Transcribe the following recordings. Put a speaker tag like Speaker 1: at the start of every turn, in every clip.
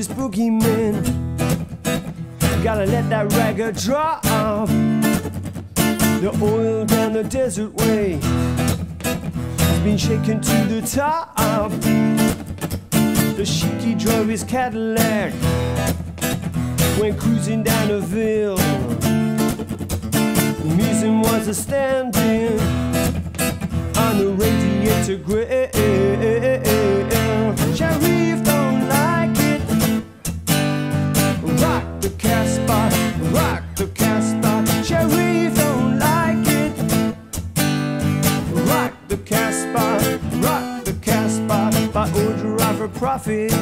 Speaker 1: this boogeyman. Gotta let that ragga drop. The oil down the desert way has been shaken to the top. The sheiky drove his Cadillac when cruising down a ville. The museum was a standing on the radiator grill. Sheriff don't like it. Rock the Casbah, rock the Casbah. Sheriff don't like it. Rock the Casbah, rock the Casbah. By order of a prophet,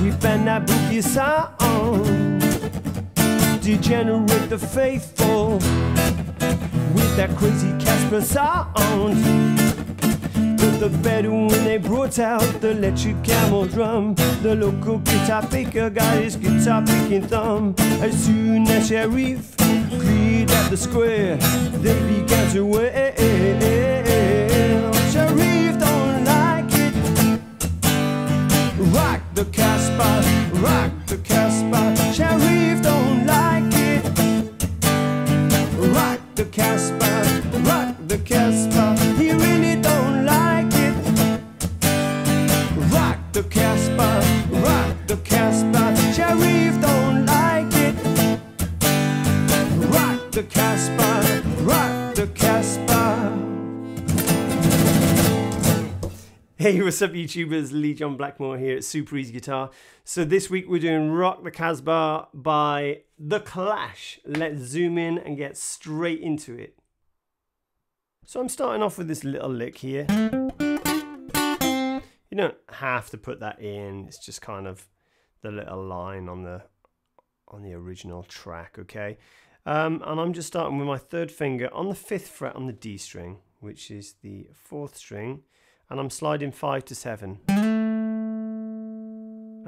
Speaker 1: we band that boogie sound. Degenerate the faithful with that crazy Casbah sound. But the Bedouin, when they brought out the electric camel drum, the local guitar picker got his guitar picking thumb. As soon as Sheriff cleared out the square, they began to wail. Sheriff don't like it. Rock the Casbah, rock the Casbah. Sheriff don't like it. Rock the Casbah, rock the Casbah. He really don't like it. Rock the Casbah, rock the Casbah. Sheriff don't like it. Rock the Casbah, rock the Casbah. Hey, what's up YouTubers? Lee John Blackmore here at Super Easy Guitar. So this week we're doing Rock the Casbah by The Clash. Let's zoom in and get straight into it. So I'm starting off with this little lick here. You don't have to put that in. It's just kind of the little line on the original track, okay? And I'm just starting with my third finger on the 5th fret on the D string, which is the 4th string. And I'm sliding 5 to 7.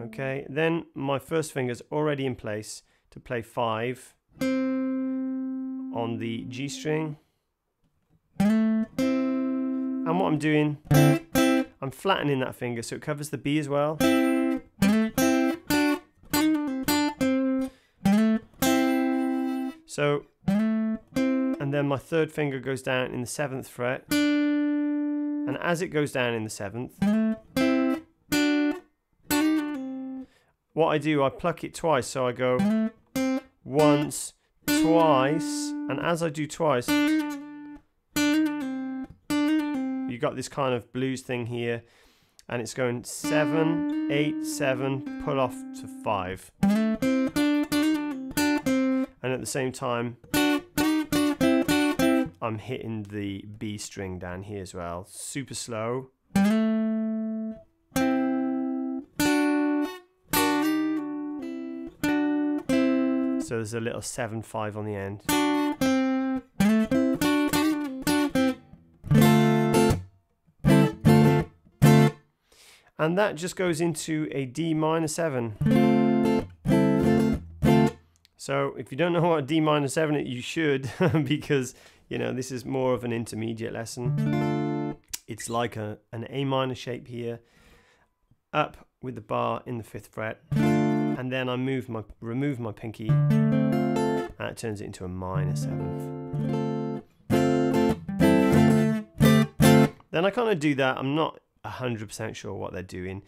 Speaker 1: Okay, then my first finger's already in place to play 5 on the G string. And what I'm doing, I'm flattening that finger so it covers the B as well. So, and then my third finger goes down in the 7th fret. And as it goes down in the 7th, what I do, I pluck it twice. So I go once, twice, and as I do twice, you got this kind of blues thing here, and it's going 7, 8, 7, pull off to 5. And at the same time, I'm hitting the B string down here as well, super slow. So there's a little 7-5 on the end. And that just goes into a D minor 7. So if you don't know what a D minor 7 is, you should, because you know, this is more of an intermediate lesson. It's like an A minor shape here, up with the bar in the 5th fret, and then I remove my pinky, and it turns it into a minor 7th. Then I kind of do that. I'm not 100% sure what they're doing,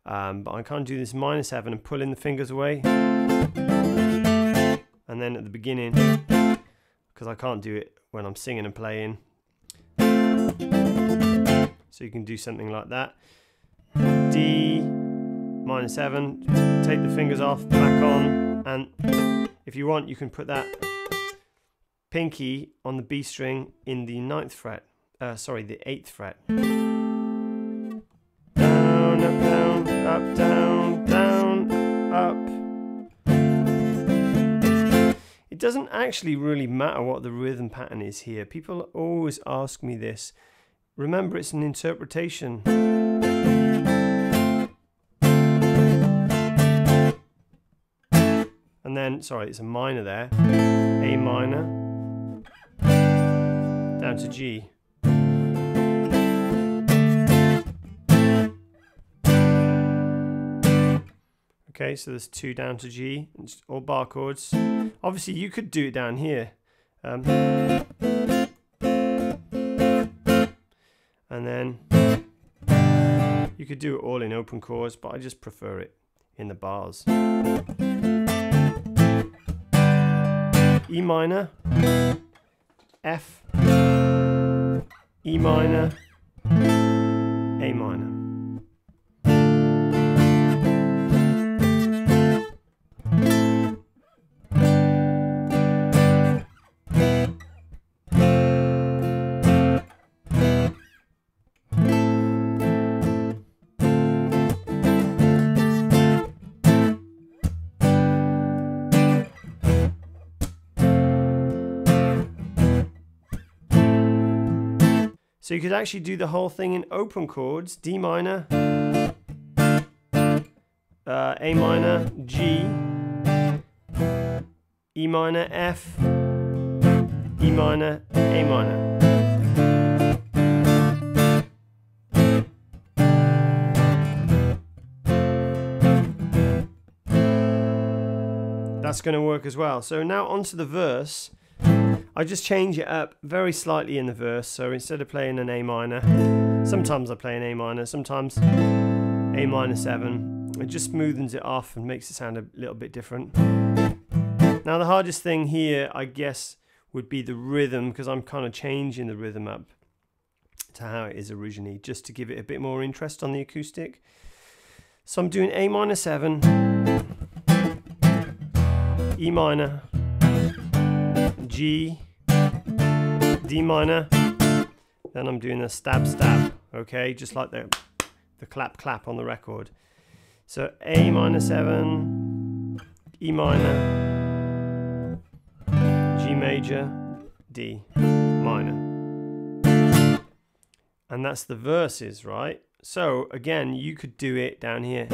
Speaker 1: but I kind of do this minor 7 and pull in the fingers away, and then at the beginning, because I can't do it when I'm singing and playing, so you can do something like that. D minor 7, take the fingers off, back on, and if you want you can put that pinky on the B string in the 9th fret, sorry, the 8th fret. Down, up, down, up, down, down, up. It doesn't actually really matter what the rhythm pattern is here. People always ask me this. Remember, it's an interpretation. And then, sorry, it's a minor there. A minor. Down to G. Okay, so there's 2 down to G, it's all bar chords. Obviously you could do it down here. And then you could do it all in open chords, but I just prefer it in the bars. E minor, F, E minor, A minor. So you could actually do the whole thing in open chords: D minor, A minor, G, E minor, F, E minor, A minor. That's going to work as well. So now onto the verse. I just change it up very slightly in the verse. So instead of playing an A minor, sometimes I play an A minor, sometimes A minor 7. It just smoothens it off and makes it sound a little bit different. Now the hardest thing here, I guess, would be the rhythm, because I'm kind of changing the rhythm up to how it is originally, just to give it a bit more interest on the acoustic. So I'm doing A minor 7, E minor, G, D minor, then I'm doing a stab stab, okay, just like the clap clap on the record. So A minor 7, E minor, G major, D minor. And that's the verses, right? So again, you could do it down here.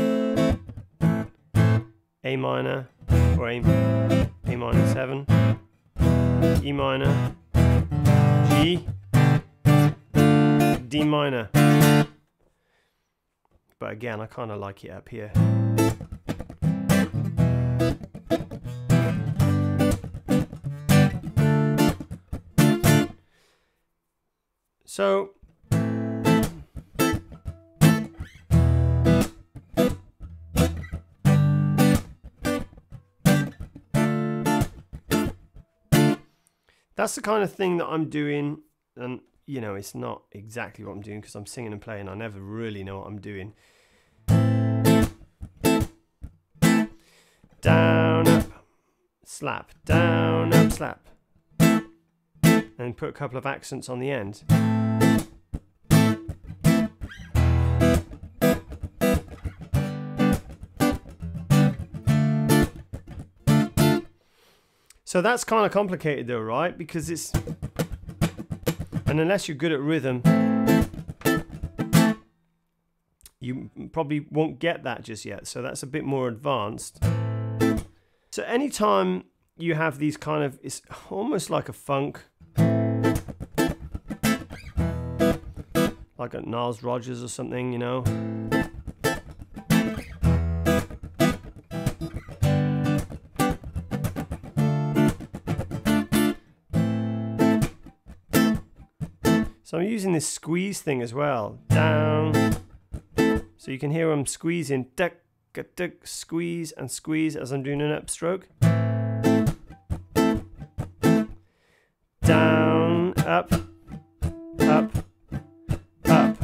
Speaker 1: A minor, or A minor 7, E minor, G, D minor. But again, I kind of like it up here. So that's the kind of thing that I'm doing, and you know, it's not exactly what I'm doing because I'm singing and playing. I never really know what I'm doing. Down, up, slap, down, up, slap. And put a couple of accents on the end. So that's kind of complicated though, right? Because it's, and unless you're good at rhythm, you probably won't get that just yet. So that's a bit more advanced. So anytime you have these kind of, it's almost like a funk, like a Niles Rodgers or something, you know. So I'm using this squeeze thing as well, down, so you can hear I'm squeezing, duck, duck, squeeze and squeeze as I'm doing an upstroke. Down, up, up, up.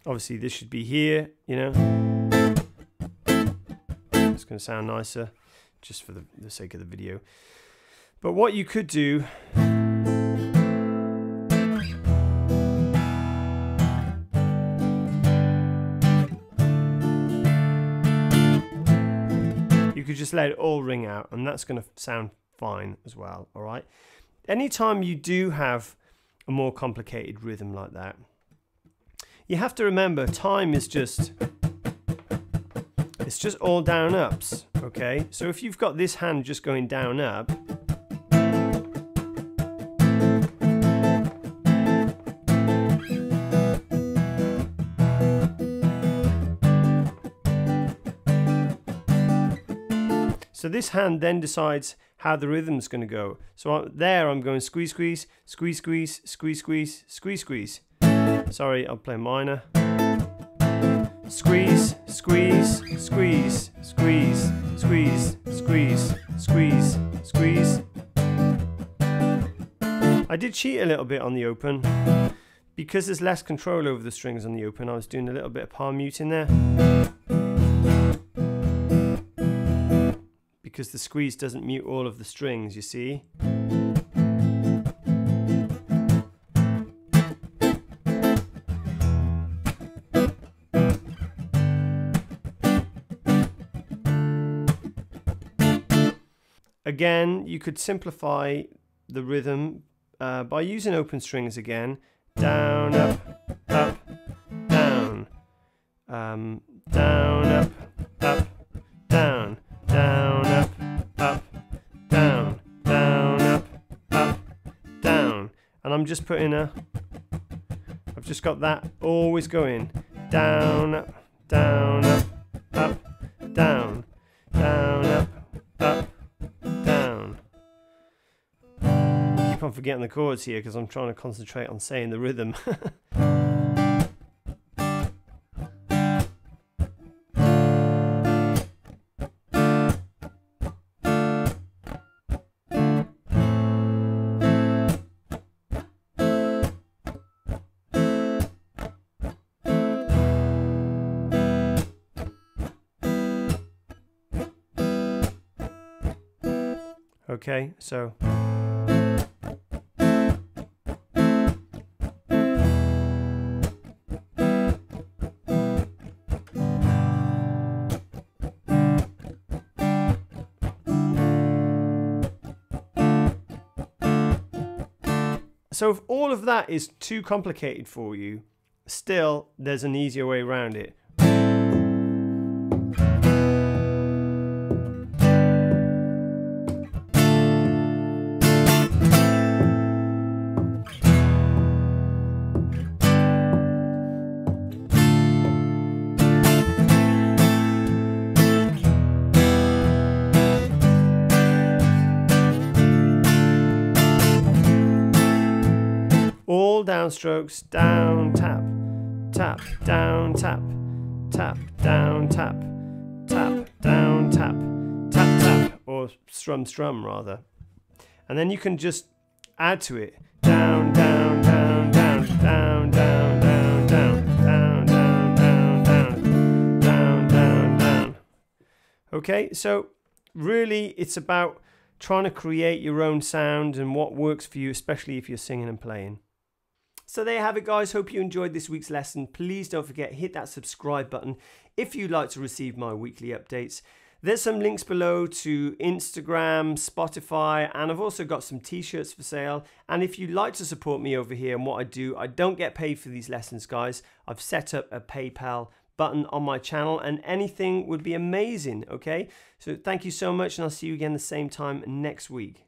Speaker 1: Obviously this should be here, you know. It's going to sound nicer just for the sake of the video. But what you could do, you could just let it all ring out, and that's going to sound fine as well. All right. Anytime you do have a more complicated rhythm like that, you have to remember time is just, it's just all down ups, okay? So if you've got this hand just going down up, this hand then decides how the rhythm's going to go. So there I'm going squeeze, squeeze, squeeze, squeeze, squeeze, squeeze, squeeze, squeeze. Sorry, I'll play minor. Squeeze, squeeze, squeeze, squeeze, squeeze, squeeze, squeeze, squeeze. I did cheat a little bit on the open. Because there's less control over the strings on the open, I was doing a little bit of palm muting there. Because the squeeze doesn't mute all of the strings, you see. Again, you could simplify the rhythm by using open strings again. Down, up, up, down. Down, up, up, down. Down, up, up, down. Down, up, up, down. And I'm just putting I've just got that always going. Down, up, down, up, up, down. Down, up, up, down. Keep on forgetting the chords here because I'm trying to concentrate on saying the rhythm. Okay, so if all of that is too complicated for you, still there's an easier way around it. All downstrokes, down, tap, tap, down, tap, tap, down, tap, tap, down, tap, tap, tap, or strum, strum rather. And then you can just add to it. Down, down, down, down, down, down, down, down, down, down, down, down, down, down, down. Okay, so really it's about trying to create your own sound and what works for you, especially if you're singing and playing. So there you have it, guys. Hope you enjoyed this week's lesson. Please don't forget, hit that subscribe button if you'd like to receive my weekly updates. There's some links below to Instagram, Spotify, and I've also got some t-shirts for sale. And if you'd like to support me over here and what I do, I don't get paid for these lessons, guys. I've set up a PayPal button on my channel and anything would be amazing, okay? So thank you so much and I'll see you again the same time next week.